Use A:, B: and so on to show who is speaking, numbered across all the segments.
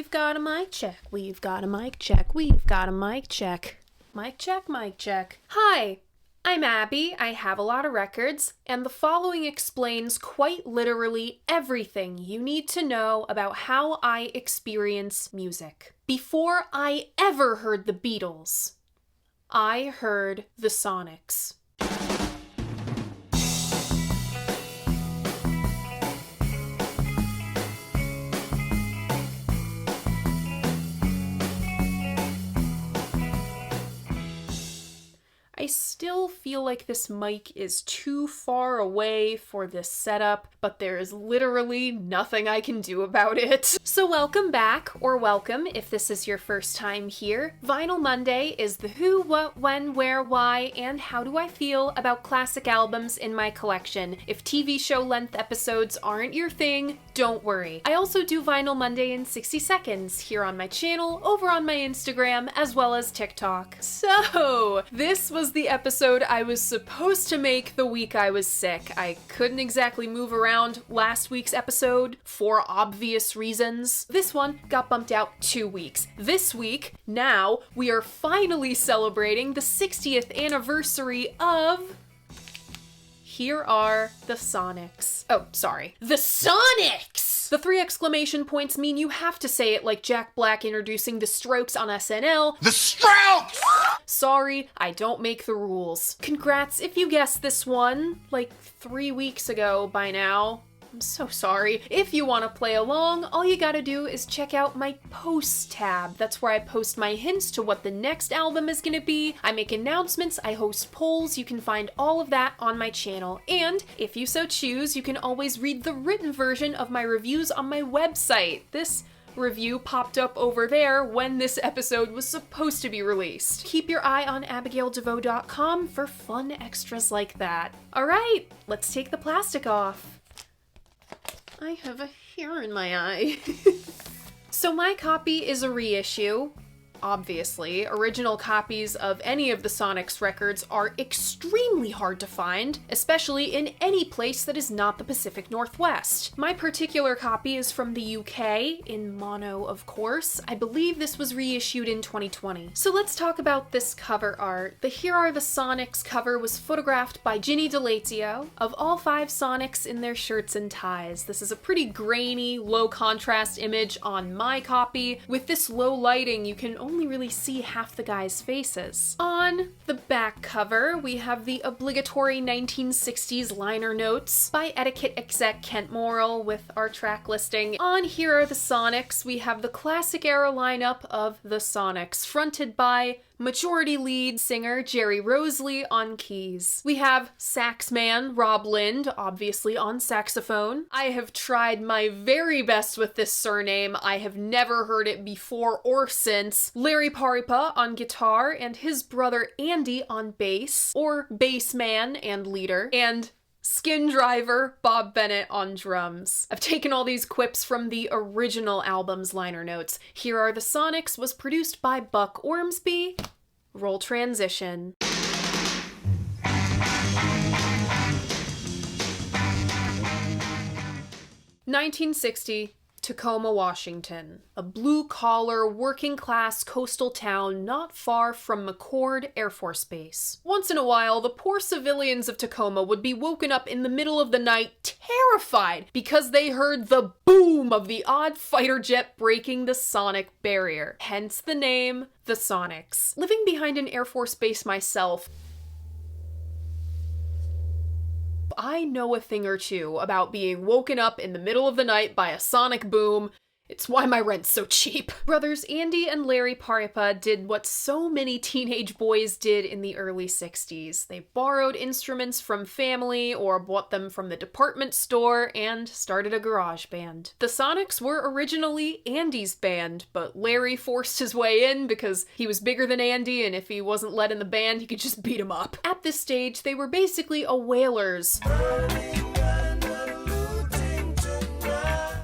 A: We've got a mic check. We've got a mic check. We've got a mic check. Mic check, mic check. Hi, I'm Abby. I have a lot of records, and the following explains quite literally everything you need to know about how I experience music. Before I ever heard the Beatles, I heard the Sonics. I still feel like this mic is too far away for this setup, but there is literally nothing I can do about it. So welcome back, or welcome if this is your first time here. Vinyl Monday is the who, what, when, where, why, and how do I feel about classic albums in my collection. If TV show length episodes aren't your thing, don't worry. I also do Vinyl Monday in 60 seconds here on my channel, over on my Instagram, as well as TikTok. So, this was the episode I was supposed to make the week I was sick. I couldn't exactly move around last week's episode for obvious reasons. This one got bumped out 2 weeks. This week, now, we are finally celebrating the 60th anniversary of... Here are the Sonics. Oh, sorry. The Sonics! The 3 exclamation points mean you have to say it like Jack Black introducing the Strokes on SNL. The Strokes! Sorry, I don't make the rules. Congrats if you guessed this one, like 3 weeks ago by now. I'm so sorry. If you want to play along, all you gotta do is check out my posts tab. That's where I post my hints to what the next album is gonna be. I make announcements, I host polls. You can find all of that on my channel. And if you so choose, you can always read the written version of my reviews on my website. This review popped up over there when this episode was supposed to be released. Keep your eye on abigaildevoe.com for fun extras like that. Alright, let's take the plastic off. I have a hair in my eye. So my copy is a reissue. Obviously, original copies of any of the Sonics records are extremely hard to find, especially in any place that is not the Pacific Northwest. My particular copy is from the UK, in mono of course. I believe this was reissued in 2020. So let's talk about this cover art. The Here Are the Sonics cover was photographed by Ginny DeLazio of all 5 Sonics in their shirts and ties. This is a pretty grainy, low contrast image on my copy. With this low lighting, you can only really see half the guys' faces. On the back cover, we have the obligatory 1960s liner notes by etiquette exec Kent Morrill with our track listing. On Here Are the Sonics, we have the classic era lineup of the Sonics, fronted by majority lead singer Jerry Rosalie on keys. We have sax man Rob Lind, obviously on saxophone. I have tried my very best with this surname. I have never heard it before or since. Larry Paripa on guitar and his brother Andy on bass, or bass man and leader, and Skin Driver Bob Bennett on drums. I've taken all these quips from the original album's liner notes. Here Are the Sonics was produced by Buck Ormsby. Roll transition. (1960) Tacoma, Washington, a blue-collar, working-class coastal town not far from McChord Air Force Base. Once in a while, the poor civilians of Tacoma would be woken up in the middle of the night terrified because they heard the boom of the odd fighter jet breaking the sonic barrier. Hence the name, the Sonics. Living behind an Air Force base myself, I know a thing or two about being woken up in the middle of the night by a sonic boom. It's why my rent's so cheap. Brothers Andy and Larry Paripa did what so many teenage boys did in the early 60s. They borrowed instruments from family or bought them from the department store and started a garage band. The Sonics were originally Andy's band, but Larry forced his way in because he was bigger than Andy, and if he wasn't let in the band, he could just beat him up. At this stage, they were basically a Wailers.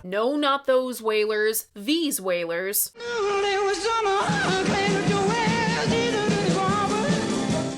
A: No, not those Wailers, these Wailers.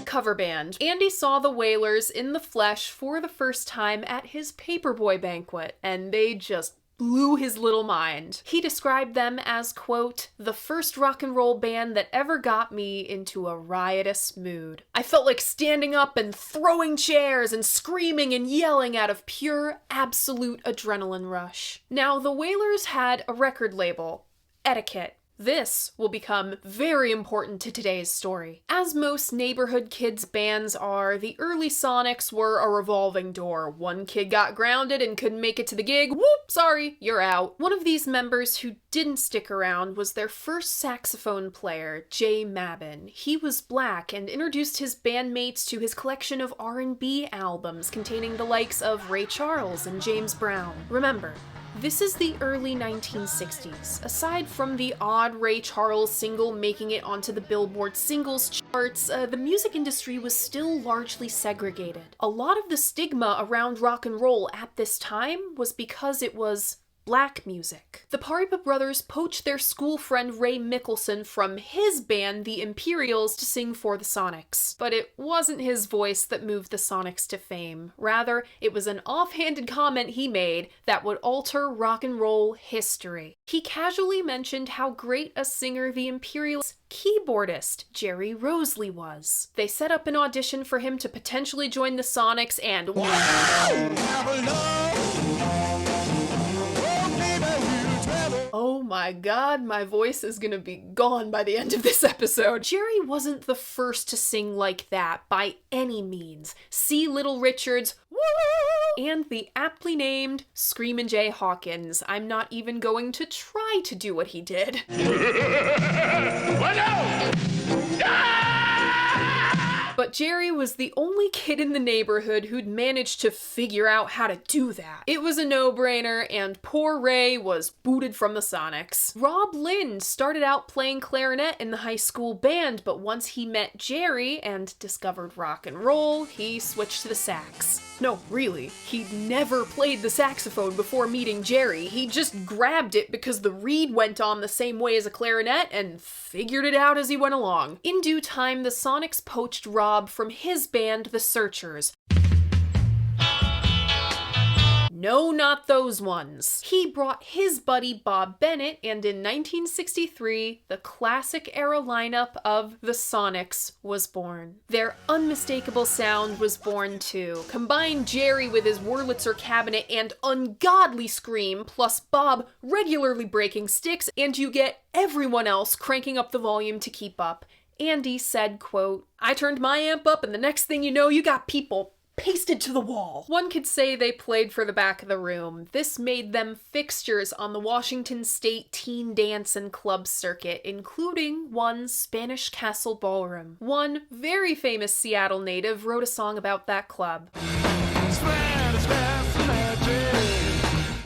A: Cover band. Andy saw the Wailers in the flesh for the first time at his Paperboy banquet, and they just blew his little mind. He described them as, quote, the first rock and roll band that ever got me into a riotous mood. I felt like standing up and throwing chairs and screaming and yelling out of pure, absolute adrenaline rush. Now, the Wailers had a record label, Etiquette. This will become very important to today's story. As most neighborhood kids' bands are, the early Sonics were a revolving door. One kid got grounded and couldn't make it to the gig. Whoop, sorry, you're out. One of these members who didn't stick around was their first saxophone player, Jay Mabin. He was black and introduced his bandmates to his collection of R&B albums containing the likes of Ray Charles and James Brown. Remember, this is the early 1960s. Aside from the odd Ray Charles single making it onto the Billboard singles charts, the music industry was still largely segregated. A lot of the stigma around rock and roll at this time was because it was black music. The Paripa brothers poached their school friend Ray Mickelson from his band, the Imperials, to sing for the Sonics. But it wasn't his voice that moved the Sonics to fame. Rather, it was an offhanded comment he made that would alter rock and roll history. He casually mentioned how great a singer the Imperials' keyboardist, Jerry Rosalie, was. They set up an audition for him to potentially join the Sonics and oh my god, my voice is gonna be gone by the end of this episode. Jerry wasn't the first to sing like that by any means. See Little Richard's Woo! And the aptly named Screamin' Jay Hawkins. I'm not even going to try to do what he did. But Jerry was the only kid in the neighborhood who'd managed to figure out how to do that. It was a no-brainer, and poor Ray was booted from the Sonics. Rob Lynn started out playing clarinet in the high school band, but once he met Jerry and discovered rock and roll, he switched to the sax. No, really, he'd never played the saxophone before meeting Jerry. He just grabbed it because the reed went on the same way as a clarinet and figured it out as he went along. In due time, the Sonics poached Rob from his band, The Searchers. No, not those ones. He brought his buddy Bob Bennett, and in 1963, the classic era lineup of the Sonics was born. Their unmistakable sound was born too. Combine Jerry with his Wurlitzer cabinet and ungodly scream, plus Bob regularly breaking sticks, and you get everyone else cranking up the volume to keep up. Andy said, quote, "I turned my amp up and the next thing you know, you got people pasted to the wall." One could say they played for the back of the room. This made them fixtures on the Washington State teen dance and club circuit, including one Spanish Castle Ballroom. One very famous Seattle native wrote a song about that club.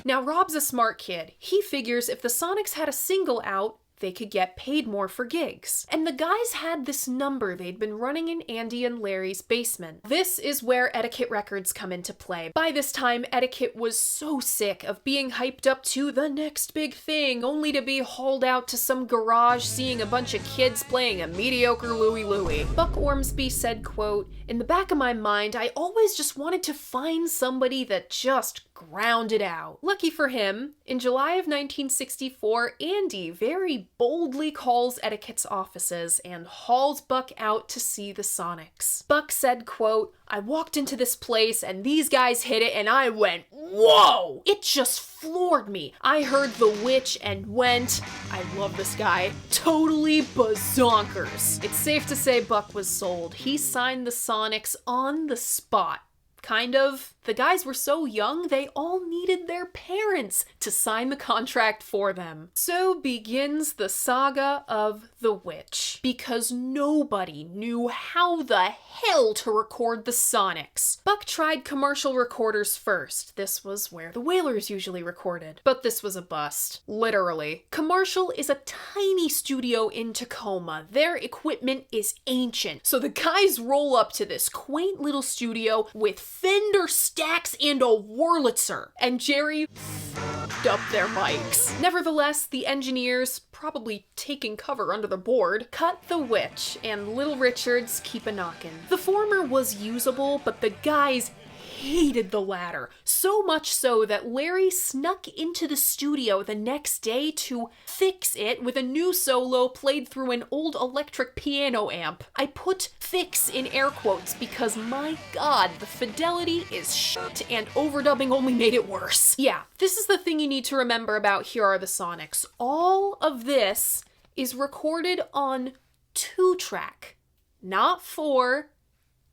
A: Now, Rob's a smart kid. He figures if the Sonics had a single out, they could get paid more for gigs. And the guys had this number they'd been running in Andy and Larry's basement. This is where Etiquette Records come into play. By this time, Etiquette was so sick of being hyped up to the next big thing, only to be hauled out to some garage seeing a bunch of kids playing a mediocre Louie Louie. Buck Ormsby said, quote, "In the back of my mind, I always just wanted to find somebody that just ground it out." Lucky for him, in July of 1964, Andy very boldly calls Etiquette's offices and hauls Buck out to see the Sonics. Buck said, quote, "I walked into this place and these guys hit it and I went, whoa! It just floored me. I heard the witch and went," I love this guy, "totally bazonkers." It's safe to say Buck was sold. He signed the Sonics on the spot. Kind of. The guys were so young, they all needed their parents to sign the contract for them. So begins the saga of the witch, because nobody knew how the hell to record the Sonics. Buck tried commercial recorders first. This was where the Wailers usually recorded. But this was a bust. Literally. Commercial is a tiny studio in Tacoma. Their equipment is ancient. So the guys roll up to this quaint little studio with Fender stacks and a Wurlitzer, and Jerry f***ed up their mics. Nevertheless, the engineers, probably taking cover under the board, cut the witch, and Little Richard's Keep a Knockin'. The former was usable, but the guys hated the latter, so much so that Larry snuck into the studio the next day to fix it with a new solo played through an old electric piano amp. I put fix in air quotes because, my god, the fidelity is shit and overdubbing only made it worse. Yeah, this is the thing you need to remember about Here Are the Sonics. All of this is recorded on 2-track, not 4,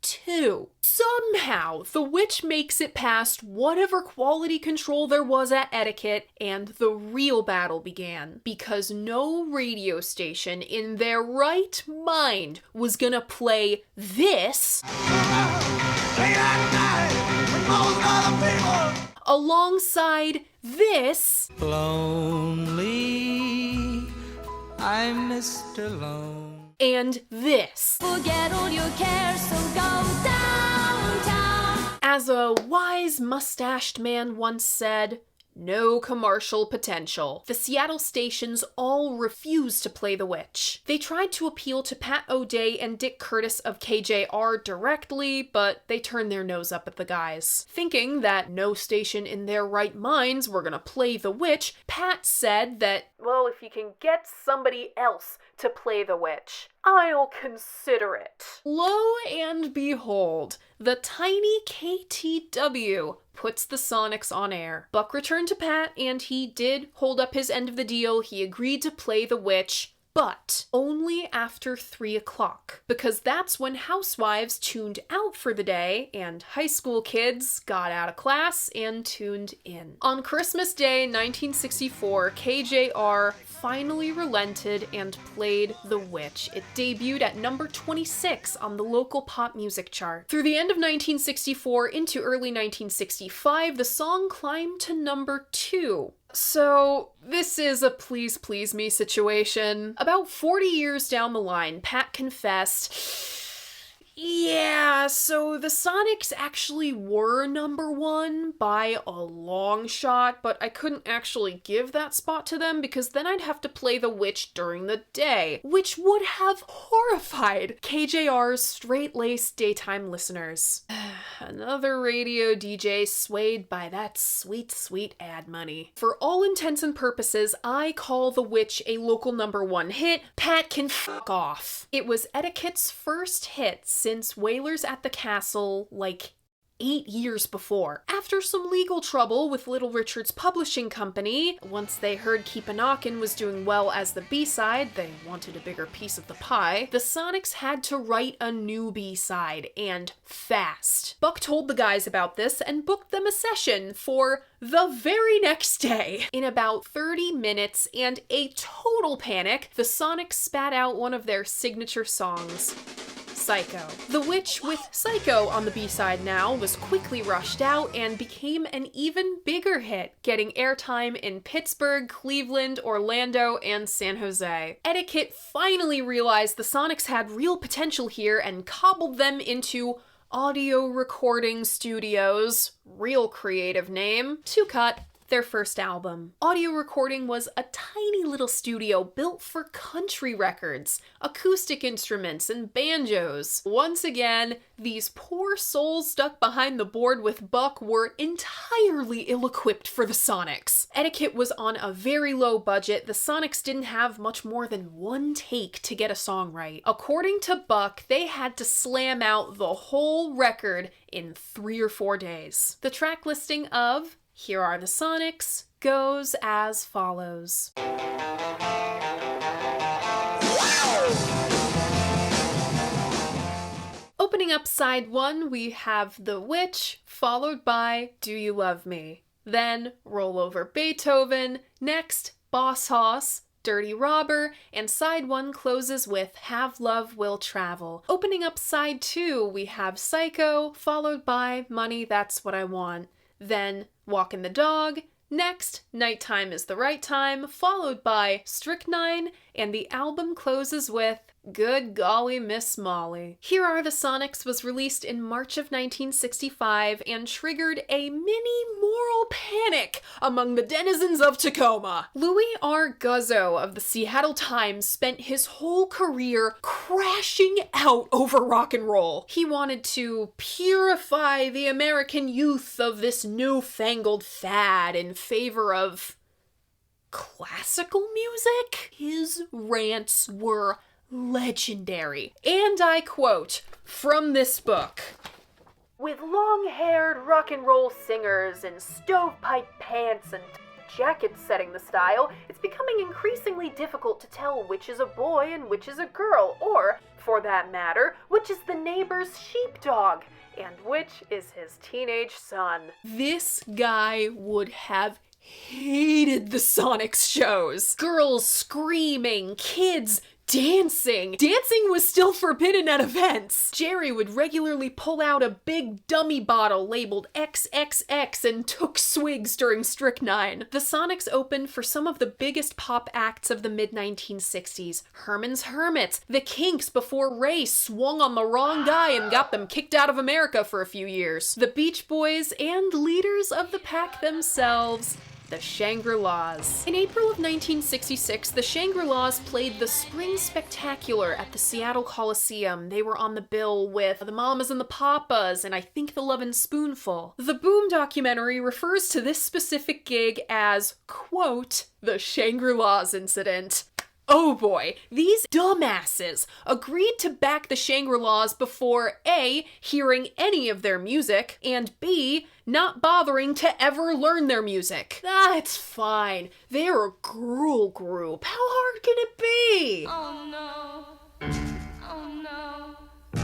A: 2. Somehow, the witch makes it past whatever quality control there was at Etiquette, and the real battle began. Because no radio station in their right mind was gonna play this alongside this.
B: Lonely, I'm Mr. Lone.
A: And this.
C: Forget all your cares, so go downtown.
A: As a wise mustached man once said, no commercial potential. The Seattle stations all refused to play the witch. They tried to appeal to Pat O'Day and Dick Curtis of KJR directly, but they turned their nose up at the guys. Thinking that no station in their right minds were gonna play the witch, Pat said that, well, if you can get somebody else to play the witch, I'll consider it. Lo and behold, the tiny KTW puts the Sonics on air. Buck returned to Pat, and he did hold up his end of the deal. He agreed to play the witch, but only after 3 o'clock, because that's when housewives tuned out for the day and high school kids got out of class and tuned in. On Christmas Day 1964, KJR finally relented and played The Witch. It debuted at number 26 on the local pop music chart. Through the end of 1964 into early 1965, the song climbed to number 2. So, this is a please please me situation. About 40 years down the line, Pat confessed, yeah, so the Sonics actually were number 1 by a long shot, but I couldn't actually give that spot to them because then I'd have to play the witch during the day, which would have horrified KJR's straight-laced daytime listeners. Another radio DJ swayed by that sweet, sweet ad money. For all intents and purposes, I call The Witch a local number 1 hit. Pat can fuck off. It was Etiquette's first hit since Whalers at the Castle, like 8 years before. After some legal trouble with Little Richard's publishing company, once they heard Keep a Knockin' was doing well as the B-side, they wanted a bigger piece of the pie, the Sonics had to write a new B-side, and fast. Buck told the guys about this and booked them a session for the very next day. In about 30 minutes and a total panic, the Sonics spat out one of their signature songs, Psycho. The Witch, with Psycho on the B-side now, was quickly rushed out and became an even bigger hit, getting airtime in Pittsburgh, Cleveland, Orlando, and San Jose. Etiquette finally realized the Sonics had real potential here and cobbled them into Audio Recording Studios, real creative name, to cut their first album. Audio Recording was a tiny little studio built for country records, acoustic instruments, and banjos. Once again, these poor souls stuck behind the board with Buck were entirely ill-equipped for the Sonics. Etiquette was on a very low budget. The Sonics didn't have much more than 1 take to get a song right. According to Buck, they had to slam out the whole record in 3 or 4 days. The track listing of Here Are the Sonics goes as follows. Opening up side 1, we have The Witch, followed by Do You Love Me? Then Roll Over Beethoven, next Boss Hoss, Dirty Robber, and side 1 closes with Have Love Will Travel. Opening up side 2, we have Psycho, followed by Money That's What I Want. Then Walkin' the Dog, next Nighttime is the Right Time, followed by Strychnine, and the album closes with Good golly, Miss Molly. Here Are the Sonics was released in March of 1965 and triggered a mini moral panic among the denizens of Tacoma. Louis R. Guzzo of the Seattle Times spent his whole career crashing out over rock and roll. He wanted to purify the American youth of this newfangled fad in favor of classical music. His rants were legendary. And I quote from this book: "With long-haired rock and roll singers in stovepipe pants and jackets setting the style, it's becoming increasingly difficult to tell which is a boy and which is a girl, or, for that matter, which is the neighbor's sheepdog and which is his teenage son." This guy would have hated the Sonics shows. Girls screaming, kids dancing. Dancing was still forbidden at events. Jerry would regularly pull out a big dummy bottle labeled XXX and took swigs during Strychnine. The Sonics opened for some of the biggest pop acts of the mid-1960s. Herman's Hermits, the Kinks before Ray swung on the wrong guy and got them kicked out of America for a few years. The Beach Boys and leaders of the pack themselves, the Shangri-Las. In April of 1966, the Shangri-Las played the Spring Spectacular at the Seattle Coliseum. They were on the bill with the Mamas and the Papas, and I think the Lovin' Spoonful. The Boom documentary refers to this specific gig as, quote, the Shangri-Las incident. Oh boy, these dumbasses agreed to back the Shangri-Las before A, hearing any of their music, and B, not bothering to ever learn their music. It's fine. They're a gruel group. How hard can it be?
C: Oh no. Oh no.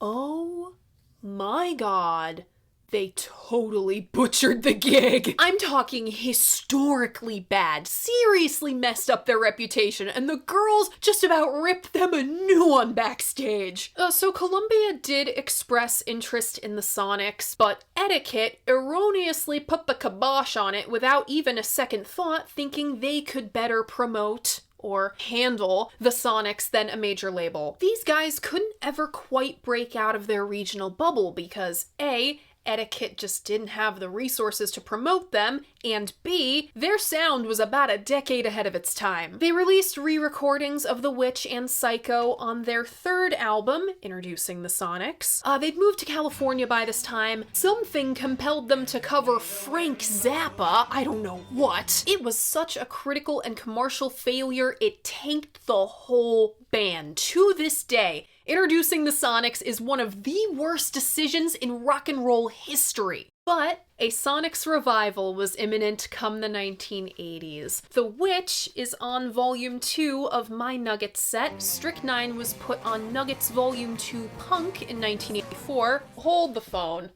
A: Oh my god. They totally butchered the gig. I'm talking historically bad, seriously messed up their reputation, and the girls just about ripped them a new one backstage. So Columbia did express interest in the Sonics, but Etiquette erroneously put the kibosh on it without even a second thought, thinking they could better promote or handle the Sonics than a major label. These guys couldn't ever quite break out of their regional bubble because A, Etiquette just didn't have the resources to promote them, and B, their sound was about a decade ahead of its time. They released re-recordings of The Witch and Psycho on their third album, introducing the Sonics. They'd moved to California by this time. Something compelled them to cover Frank Zappa, I don't know what. It was such a critical and commercial failure, it tanked the whole band. To this day, introducing the Sonics is one of the worst decisions in rock and roll history. But a Sonics revival was imminent come the 1980s. The Witch is on Volume 2 of My Nuggets set. Strychnine was put on Nuggets Volume 2 Punk in 1984. Hold the phone.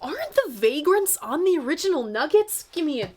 A: Aren't the Vagrants on the original Nuggets? Give me a...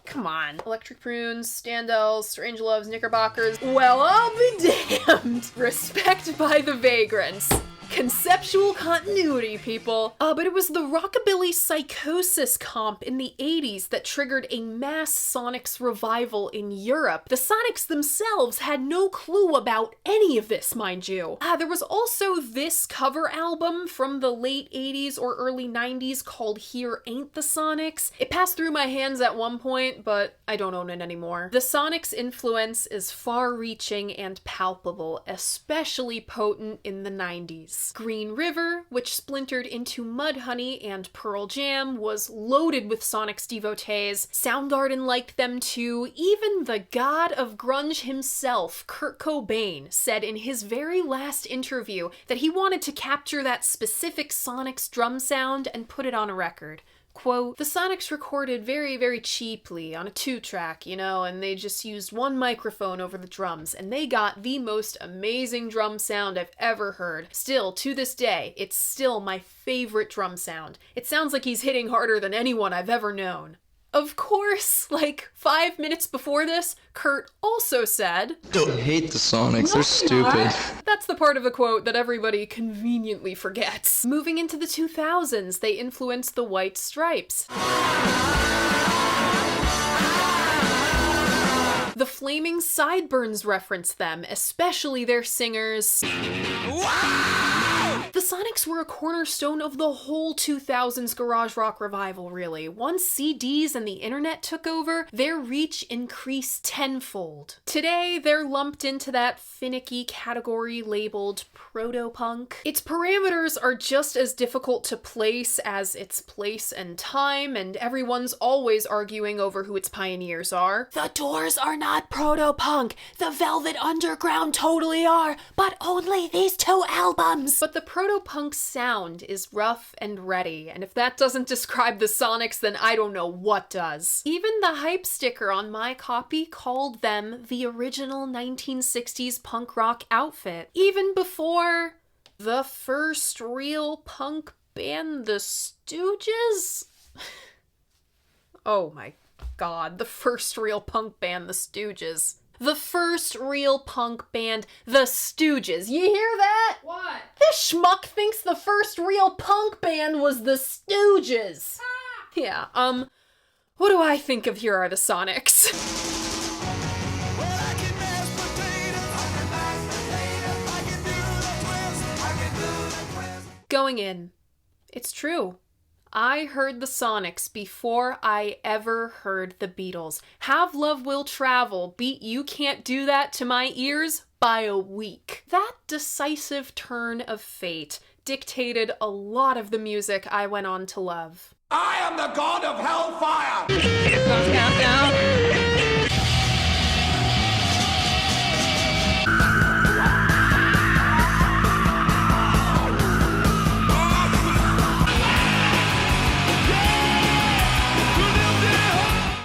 A: Come on. Electric Prunes, Standells, Strange Loves, Knickerbockers. Well, I'll be damned. Respect by the Vagrants. Conceptual continuity, people. But it was the Rockabilly Psychosis comp in the 80s that triggered a mass Sonics revival in Europe. The Sonics themselves had no clue about any of this, mind you. There was also this cover album from the late 80s or early 90s called Here Ain't the Sonics. It passed through my hands at one point, but I don't own it anymore. The Sonics' influence is far-reaching and palpable, especially potent in the 90s. Green River, which splintered into Mudhoney and Pearl Jam, was loaded with Sonics devotees. Soundgarden liked them too. Even the god of grunge himself, Kurt Cobain, said in his very last interview that he wanted to capture that specific Sonics drum sound and put it on a record. Quote, the Sonics recorded very, very cheaply on a 2-track, you know, and they just used one microphone over the drums, and they got the most amazing drum sound I've ever heard. Still, to this day, it's still my favorite drum sound. It sounds like he's hitting harder than anyone I've ever known. Of course, like 5 minutes before this, Kurt also said,
D: Don't hate the Sonics, they're stupid.
A: That's the part of the quote that everybody conveniently forgets. Moving into the 2000s, they influenced the White Stripes. The Flaming Sideburns reference them, especially their singers. The Sonics were a cornerstone of the whole 2000s garage rock revival, really. Once CDs and the internet took over, their reach increased tenfold. Today, they're lumped into that finicky category labeled proto-punk. Its parameters are just as difficult to place as its place and time, and everyone's always arguing over who its pioneers are. The Doors are not proto-punk. The Velvet Underground totally are, but only these 2 albums. But the proto-punk sound is rough and ready, and if that doesn't describe the Sonics, then I don't know what does. Even the hype sticker on my copy called them the original 1960s punk rock outfit. Even before the first real punk band, the Stooges? Oh my god, the first real punk band, the Stooges. The first real punk band, the Stooges. You hear that? What? This schmuck thinks the first real punk band was the Stooges. Yeah, what do I think of Here Are the Sonics? Going in. It's true. I heard the Sonics before I ever heard the Beatles. Have Love Will Travel beat You Can't Do That to my ears by a week. That decisive turn of fate dictated a lot of the music I went on to love.
E: I am the god of hellfire!
F: Here comes countdown.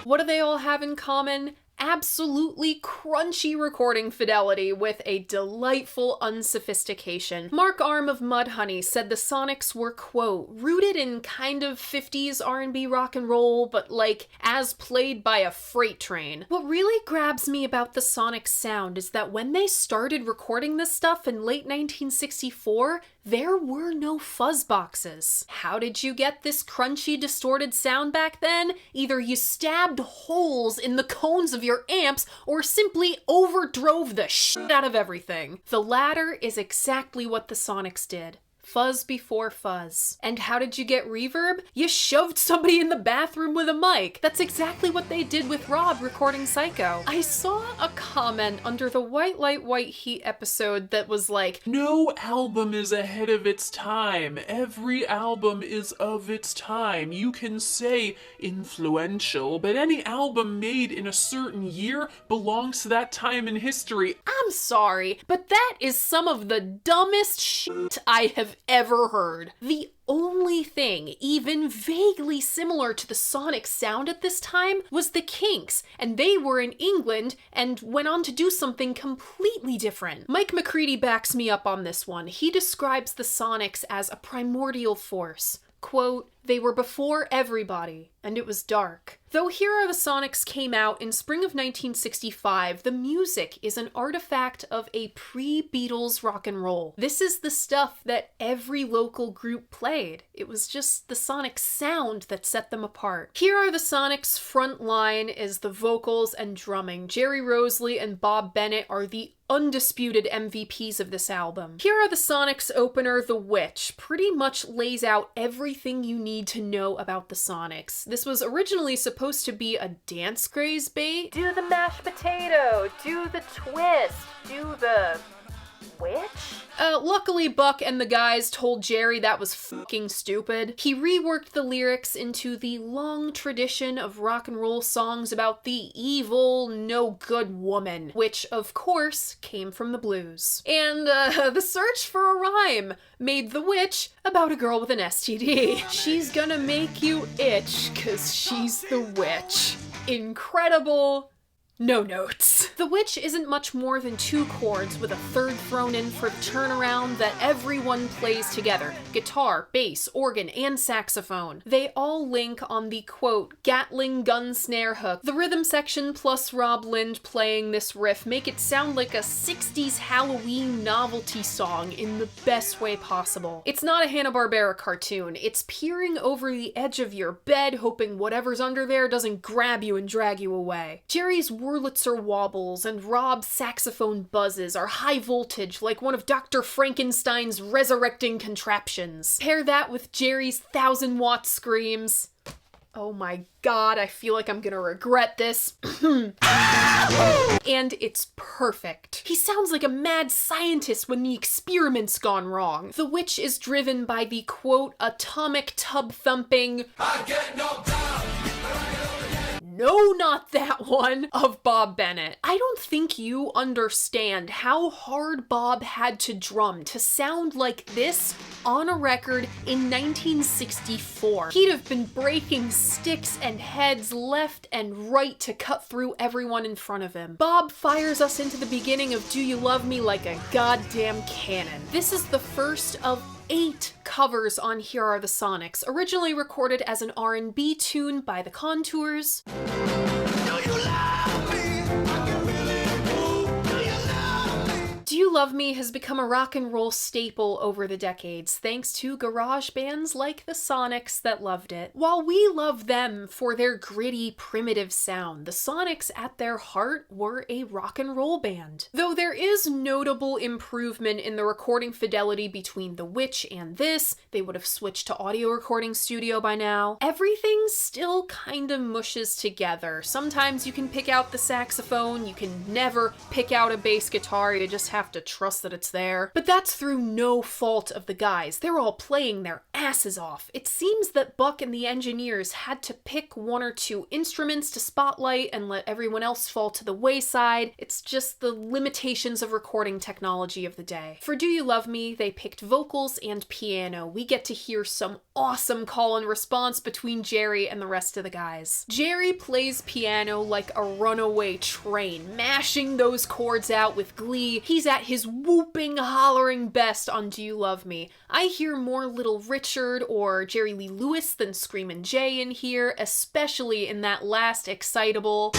A: What do they all have in common? Absolutely crunchy recording fidelity with a delightful unsophistication. Mark Arm of Mudhoney said the Sonics were, quote, rooted in kind of 50s R&B rock and roll, but like as played by a freight train. What really grabs me about the Sonics sound is that when they started recording this stuff in late 1964, there were no fuzz boxes. How did you get this crunchy, distorted sound back then? Either you stabbed holes in the cones of your amps, or simply overdrove the shit out of everything. The latter is exactly what the Sonics did. Fuzz before fuzz. And how did you get reverb? You shoved somebody in the bathroom with a mic. That's exactly what they did with Rob recording Psycho. I saw a comment under the White Light, White Heat episode that was like,
G: no album is ahead of its time. Every album is of its time. You can say influential, but any album made in a certain year belongs to that time in history.
A: I'm sorry, but that is some of the dumbest shit I have ever heard. The only thing even vaguely similar to the Sonic sound at this time was the Kinks, and they were in England and went on to do something completely different. Mike McCready backs me up on this one. He describes the Sonics as a primordial force. Quote, they were before everybody, and it was dark. Though Here Are the Sonics came out in spring of 1965, the music is an artifact of a pre-Beatles rock and roll. This is the stuff that every local group played. It was just the Sonic sound that set them apart. Here Are the Sonics' front line is the vocals and drumming. Jerry Rosalie and Bob Bennett are the undisputed MVPs of this album. Here Are the Sonics' opener, The Witch, pretty much lays out everything you need to know about the Sonics. This was originally supposed to be a dance craze bait. Do the mashed potato, do the twist, do the witch? Luckily Buck and the guys told Jerry that was fucking stupid. He reworked the lyrics into the long tradition of rock and roll songs about the evil, no good woman, which of course came from the blues. And the search for a rhyme made The Witch about a girl with an STD. She's gonna make you itch 'cause she's the witch. Incredible. No notes. The Witch isn't much more than 2 chords with a third thrown in for the turnaround that everyone plays together. Guitar, bass, organ, and saxophone. They all link on the, quote, Gatling gun snare hook. The rhythm section plus Rob Lind playing this riff make it sound like a 60s Halloween novelty song in the best way possible. It's not a Hanna-Barbera cartoon. It's peering over the edge of your bed, hoping whatever's under there doesn't grab you and drag you away. Jerry's Wurlitzer wobbles and Rob's saxophone buzzes are high voltage like one of Dr. Frankenstein's resurrecting contraptions. Pair that with Jerry's 1,000-watt screams. Oh my god, I feel like I'm gonna regret this. And it's perfect. He sounds like a mad scientist when the experiment's gone wrong. The witch is driven by the, quote, atomic tub thumping,
E: I get knocked down.
A: no, not that one, of Bob Bennett. I don't think you understand how hard Bob had to drum to sound like this on a record in 1964. He'd have been breaking sticks and heads left and right to cut through everyone in front of him. Bob fires us into the beginning of Do You Love Me like a goddamn cannon. This is the first of 8 covers on Here Are the Sonics, originally recorded as an R&B tune by The Contours. Do You Love Me has become a rock and roll staple over the decades, thanks to garage bands like the Sonics that loved it. While we love them for their gritty, primitive sound, the Sonics at their heart were a rock and roll band. Though there is notable improvement in the recording fidelity between The Witch and this, they would have switched to audio recording studio by now, everything still kinda mushes together. Sometimes you can pick out the saxophone, you can never pick out a bass guitar, you just have to trust that it's there. But that's through no fault of the guys. They're all playing their asses off. It seems that Buck and the engineers had to pick 1 or 2 instruments to spotlight and let everyone else fall to the wayside. It's just the limitations of recording technology of the day. For Do You Love Me, they picked vocals and piano. We get to hear some awesome call and response between Jerry and the rest of the guys. Jerry plays piano like a runaway train, mashing those chords out with glee. He's at his whooping, hollering best on Do You Love Me. I hear more Little Richard or Jerry Lee Lewis than Screamin' Jay in here, especially in that last excitable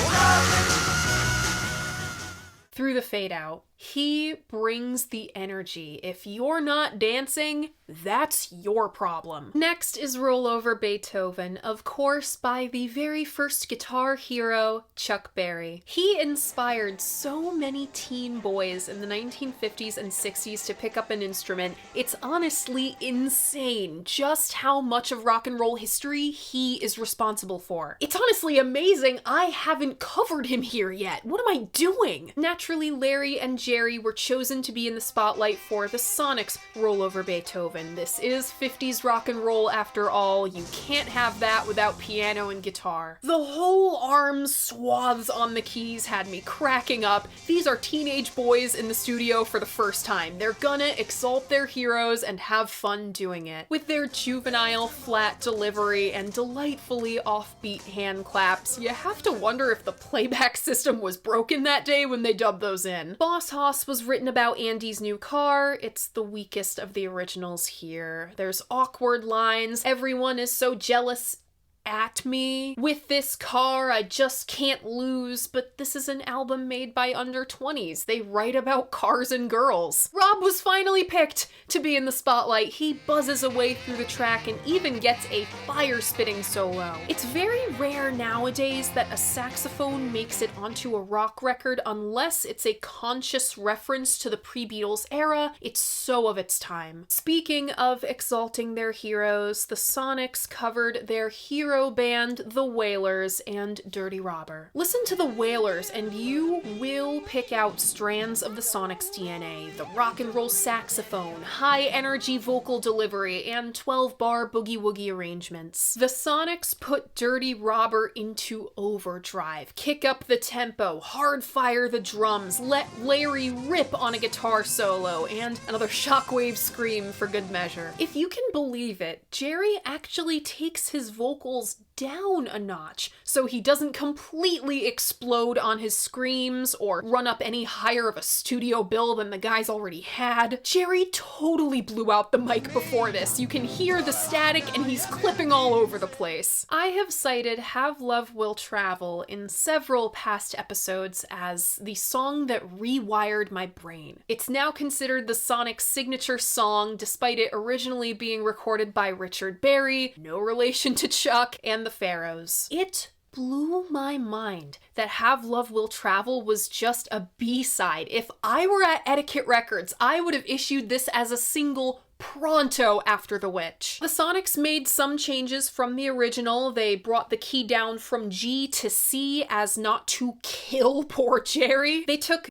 A: through the fade out. He brings the energy. If you're not dancing, that's your problem. Next is Roll Over Beethoven, of course by the very first guitar hero, Chuck Berry. He inspired so many teen boys in the 1950s and 60s to pick up an instrument. It's honestly insane just how much of rock and roll history he is responsible for. It's honestly amazing I haven't covered him here yet. What am I doing? Naturally, Larry and Jerry were chosen to be in the spotlight for the Sonics' Roll Over Beethoven. This is 50s rock and roll after all. You can't have that without piano and guitar. The whole arm swaths on the keys had me cracking up. These are teenage boys in the studio for the first time. They're gonna exalt their heroes and have fun doing it. With their juvenile, flat delivery and delightfully offbeat hand claps, you have to wonder if the playback system was broken that day when they dubbed those in. Boss Hoss was written about Andy's new car. It's the weakest of the originals here. There's awkward lines. Everyone is so jealous at me. With this car, I just can't lose, but this is an album made by under 20s. They write about cars and girls. Rob was finally picked to be in the spotlight. He buzzes away through the track and even gets a fire-spitting solo. It's very rare nowadays that a saxophone makes it onto a rock record unless it's a conscious reference to the pre-Beatles era. It's so of its time. Speaking of exalting their heroes, the Sonics covered their hero band, the Wailers, and Dirty Robber. Listen to the Wailers and you will pick out strands of the Sonics' DNA. The rock and roll saxophone, high energy vocal delivery, and 12-bar boogie-woogie arrangements. The Sonics put Dirty Robber into overdrive, kick up the tempo, hard fire the drums, let Larry rip on a guitar solo, and another shockwave scream for good measure. If you can believe it, Jerry actually takes his vocals down a notch so he doesn't completely explode on his screams or run up any higher of a studio bill than the guys already had. Jerry totally blew out the mic before this. You can hear the static and he's clipping all over the place. I have cited Have Love Will Travel in several past episodes as the song that rewired my brain. It's now considered the Sonics' signature song despite it originally being recorded by Richard Berry, no relation to Chuck, and the Pharaohs. It blew my mind that Have Love Will Travel was just a B-side. If I were at Etiquette Records, I would have issued this as a single pronto after The Witch. The Sonics made some changes from the original. They brought the key down from G to C as not to kill poor Jerry. They took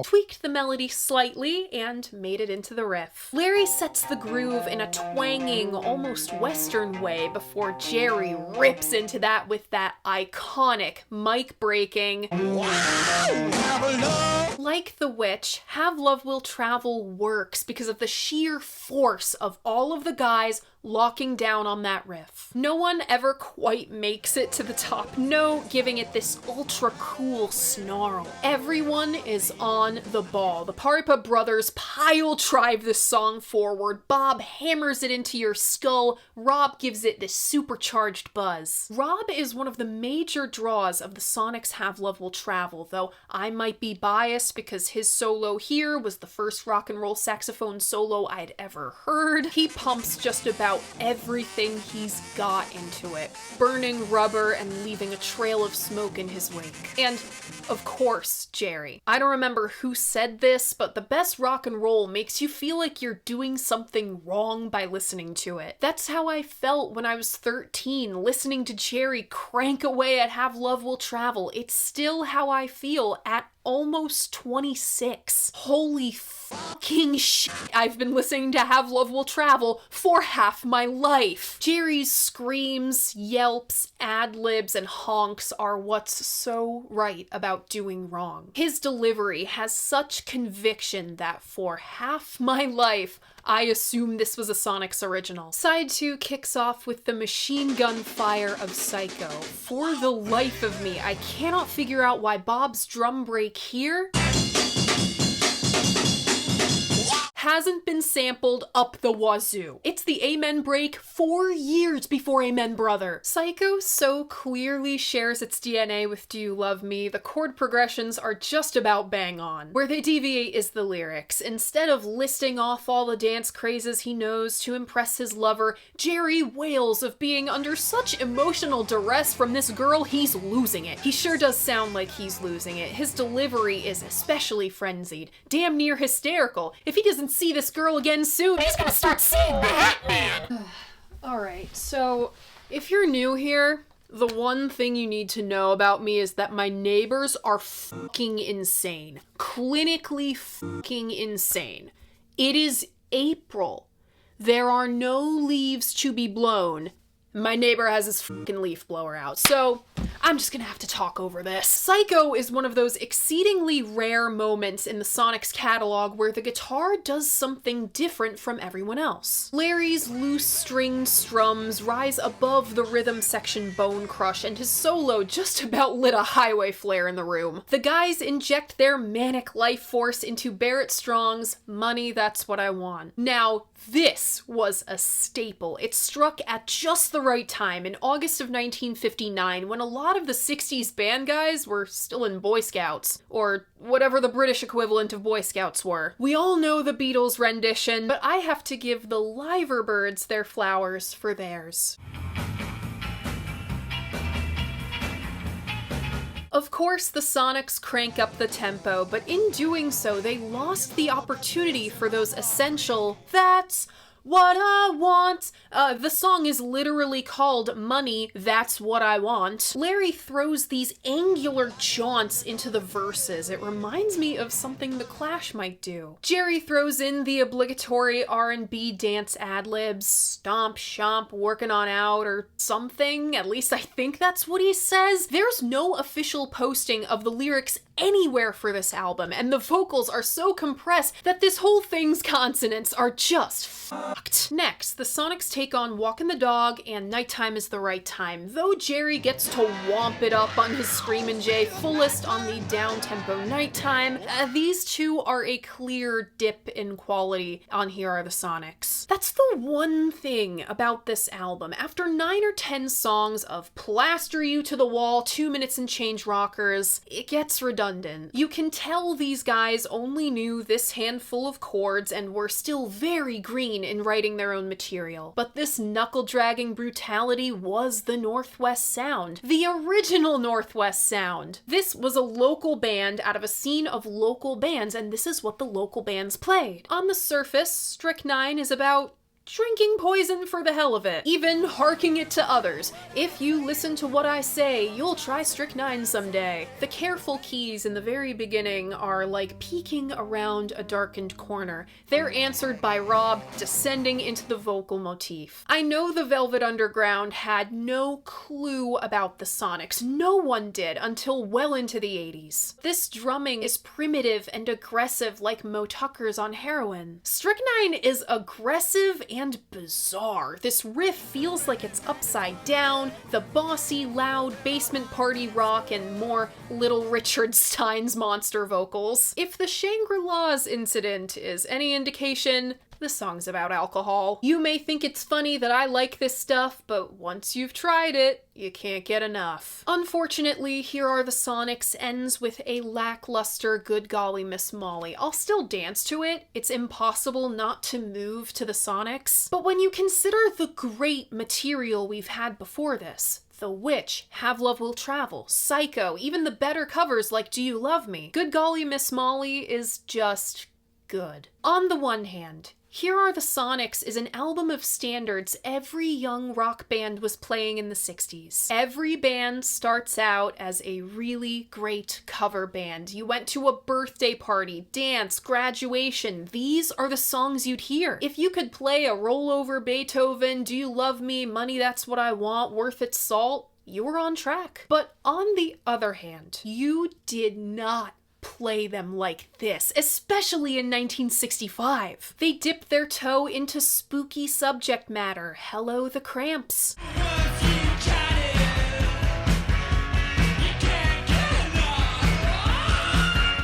A: tweaked the melody slightly and made it into the riff. Larry sets the groove in a twanging, almost western way before Jerry rips into that with that iconic mic breaking. Like The Witch, Have Love Will Travel works because of the sheer force of all of the guys locking down on that riff. No one ever quite makes it to the top note, giving it this ultra cool snarl. Everyone is on the ball. The Paripa brothers pile drive this song forward. Bob hammers it into your skull. Rob gives it this supercharged buzz. Rob is one of the major draws of the Sonics' Have Love Will Travel, though I might be biased because his solo here was the first rock and roll saxophone solo I'd ever heard. He pumps just about everything he's got into it, burning rubber and leaving a trail of smoke in his wake. And, of course, Jerry. I don't remember who said this, but the best rock and roll makes you feel like you're doing something wrong by listening to it. That's how I felt when I was 13, listening to Jerry crank away at Have Love Will Travel. It's still how I feel at almost 26. Holy fucking shit. I've been listening to Have Love Will Travel for half my life. Jerry's screams, yelps, ad-libs, and honks are what's so right about doing wrong. His delivery has such conviction that for half my life, I assume this was a Sonics original. Side 2 kicks off with the machine gun fire of Psycho. For the life of me, I cannot figure out why Bob's drum break here hasn't been sampled up the wazoo. It's the Amen break 4 years before Amen Brother. Psycho so clearly shares its DNA with Do You Love Me, the chord progressions are just about bang on. Where they deviate is the lyrics. Instead of listing off all the dance crazes he knows to impress his lover, Jerry wails of being under such emotional duress from this girl he's losing it. He sure does sound like he's losing it. His delivery is especially frenzied, damn near hysterical. If he doesn't see this girl again soon, he's gonna start seeing the Batman! Alright, so if you're new here, the one thing you need to know about me is that my neighbors are fucking insane. Clinically fucking insane. It is April. There are no leaves to be blown. My neighbor has his fucking leaf blower out, so I'm just gonna have to talk over this. Psycho is one of those exceedingly rare moments in the Sonics catalog where the guitar does something different from everyone else. Larry's loose stringed strums rise above the rhythm section bone crush, and his solo just about lit a highway flare in the room. The guys inject their manic life force into Barrett Strong's Money, That's What I Want. Now, this was a staple. It struck at just the right time in August of 1959 when a lot of the 60s band guys were still in Boy Scouts, or whatever the British equivalent of Boy Scouts were. We all know the Beatles rendition, but I have to give the Liverbirds their flowers for theirs. Of course, the Sonics crank up the tempo, but in doing so, they lost the opportunity for those essential, "That's what I want." The song is literally called Money, That's What I Want. Larry throws these angular jaunts into the verses. It reminds me of something The Clash might do. Jerry throws in the obligatory R&B dance ad-libs, stomp, shomp, working on out, or something. At least I think that's what he says. There's no official posting of the lyrics anywhere for this album, and the vocals are so compressed that this whole thing's consonants are just fucked. Next, the Sonics take on Walkin' the Dog and Nighttime is the Right Time, though Jerry gets to womp it up on his Screamin' Jay fullest on the down-tempo Nighttime. These two are a clear dip in quality on Here Are the Sonics. That's the one thing about this album. After 9 or 10 songs of plaster you to the wall, 2 minutes and change rockers, it gets redundant. You can tell these guys only knew this handful of chords and were still very green in writing their own material. But this knuckle-dragging brutality was the Northwest Sound. The original Northwest Sound. This was a local band out of a scene of local bands, and this is what the local bands played. On the surface, Strychnine is about drinking poison for the hell of it, even harking it to others. If you listen to what I say, you'll try strychnine someday. The careful keys in the very beginning are like peeking around a darkened corner. They're answered by Rob descending into the vocal motif. I know the Velvet Underground had no clue about the Sonics. No one did until well into the 80s. This drumming is primitive and aggressive like Mo Tucker's on heroin. Strychnine is aggressive and bizarre. This riff feels like it's upside down, the bossy, loud basement party rock, and more Little Richard Stein's monster vocals. If the Shangri-La's incident is any indication, the song's about alcohol. You may think it's funny that I like this stuff, but once you've tried it, you can't get enough. Unfortunately, Here Are the Sonics ends with a lackluster Good Golly Miss Molly. I'll still dance to it. It's impossible not to move to the Sonics. But when you consider the great material we've had before this, The Witch, Have Love Will Travel, Psycho, even the better covers like Do You Love Me, Good Golly Miss Molly is just good. On the one hand, Here Are the Sonics is an album of standards every young rock band was playing in the 60s. Every band starts out as a really great cover band. You went to a birthday party, dance, graduation. These are the songs you'd hear. If you could play a rollover Beethoven, Do You Love Me, Money That's What I Want, Worth Its Salt, you were on track. But on the other hand, you did not play them like this, especially in 1965. They dipped their toe into spooky subject matter. Hello, the Cramps.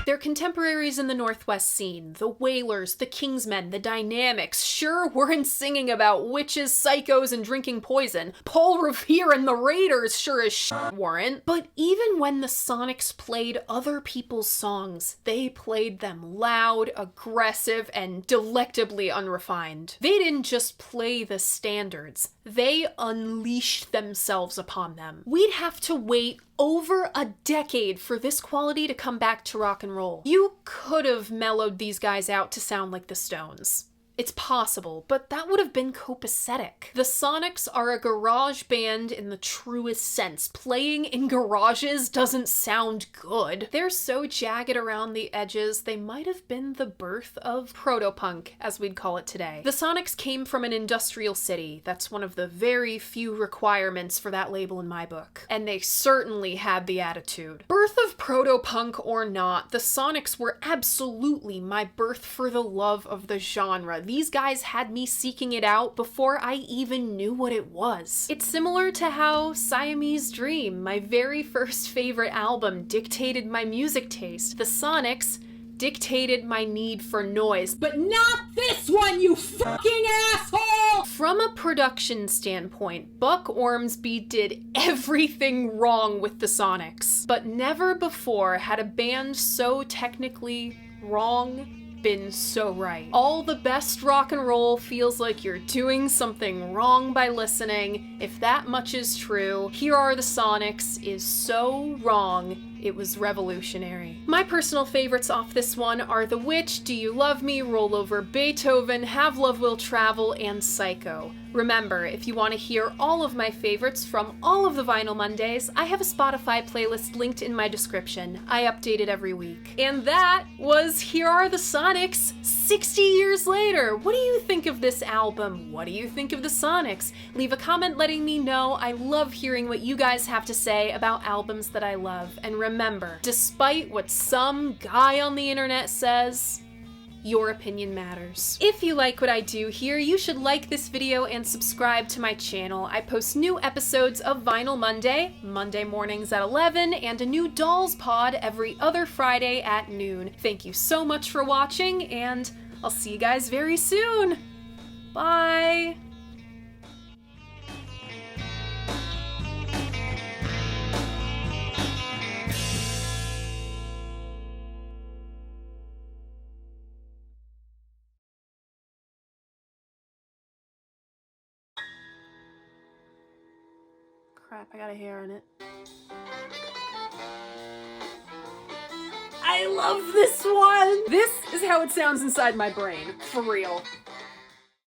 A: Their contemporaries in the Northwest scene, the Wailers, the Kingsmen, the Dynamics, sure weren't singing about witches, psychos, and drinking poison. Paul Revere and the Raiders sure as shit weren't. But even when the Sonics played other people's songs, they played them loud, aggressive, and delectably unrefined. They didn't just play the standards, they unleashed themselves upon them. We'd have to wait over a decade for this quality to come back to rock and roll. You could have mellowed these guys out to sound like the Stones. It's possible, but that would have been copacetic. The Sonics are a garage band in the truest sense. Playing in garages doesn't sound good. They're so jagged around the edges, they might have been the birth of proto-punk, as we'd call it today. The Sonics came from an industrial city. That's one of the very few requirements for that label in my book. And they certainly had the attitude. Birth of proto-punk or not, the Sonics were absolutely my birth for the love of the genre. These guys had me seeking it out before I even knew what it was. It's similar to how Siamese Dream, my very first favorite album, dictated my music taste. The Sonics dictated my need for noise. But not this one, you fucking asshole! From a production standpoint, Buck Ormsby did everything wrong with the Sonics. But never before had a band so technically wrong been so right. All the best rock and roll feels like you're doing something wrong by listening. If that much is true, Here Are the Sonics is so wrong, it was revolutionary. My personal favorites off this one are The Witch, Do You Love Me, Rollover Beethoven, Have Love Will Travel, and Psycho. Remember, if you want to hear all of my favorites from all of the Vinyl Mondays, I have a Spotify playlist linked in my description. I update it every week. And that was Here Are the Sonics 60 years later. What do you think of this album? What do you think of the Sonics? Leave a comment letting me know. I love hearing what you guys have to say about albums that I love. And remember, despite what some guy on the internet says, your opinion matters. If you like what I do here, you should like this video and subscribe to my channel. I post new episodes of Vinyl Monday, Monday mornings at 11, and a new Dolls Pod every other Friday at noon. Thank you so much for watching, and I'll see you guys very soon. Bye! crap, I got a hair in it. I love this one! This is how it sounds inside my brain, for real.